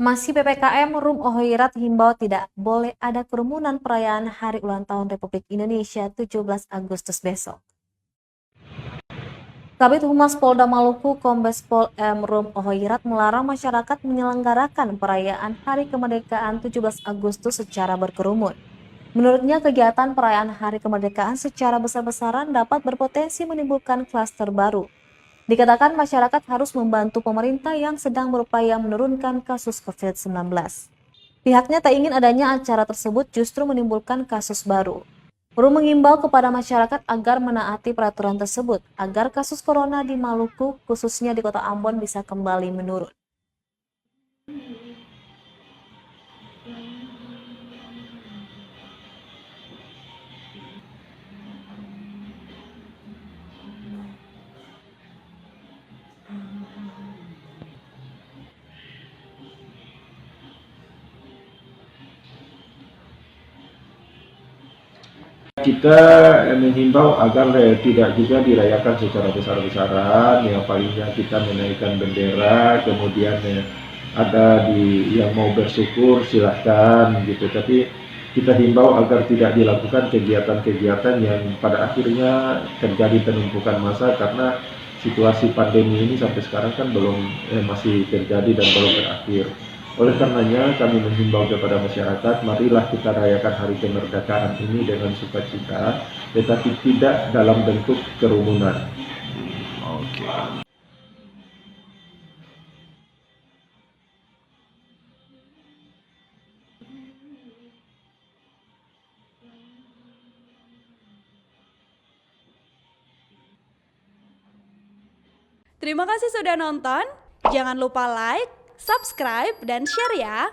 Masih PPKM, Rum Ohoirat himbau tidak boleh ada kerumunan perayaan Hari Ulang Tahun Republik Indonesia 17 Agustus besok. Kabid Humas Polda Maluku, Kombes Pol M. Rum Ohoirat melarang masyarakat menyelenggarakan perayaan Hari Kemerdekaan 17 Agustus secara berkerumun. Menurutnya, kegiatan perayaan Hari Kemerdekaan secara besar-besaran dapat berpotensi menimbulkan klaster baru. Dikatakan masyarakat harus membantu pemerintah yang sedang berupaya menurunkan kasus COVID-19. Pihaknya tak ingin adanya acara tersebut justru menimbulkan kasus baru. Rum mengimbau kepada masyarakat agar menaati peraturan tersebut agar kasus corona di Maluku, khususnya di Kota Ambon, bisa kembali menurun. Kita menghimbau agar tidak juga dirayakan secara besar-besaran, yang palingnya kita menaikkan bendera, kemudian ada yang mau bersyukur silahkan gitu, tapi kita himbau agar tidak dilakukan kegiatan-kegiatan yang pada akhirnya terjadi penumpukan massa karena situasi pandemi ini sampai sekarang kan belum masih terjadi dan belum berakhir. Oleh karenanya kami menghimbau kepada masyarakat, marilah kita rayakan Hari Kemerdekaan ini dengan sukacita, tetapi tidak dalam bentuk kerumunan. Oke. Terima kasih sudah nonton. Jangan lupa like, subscribe, dan share ya.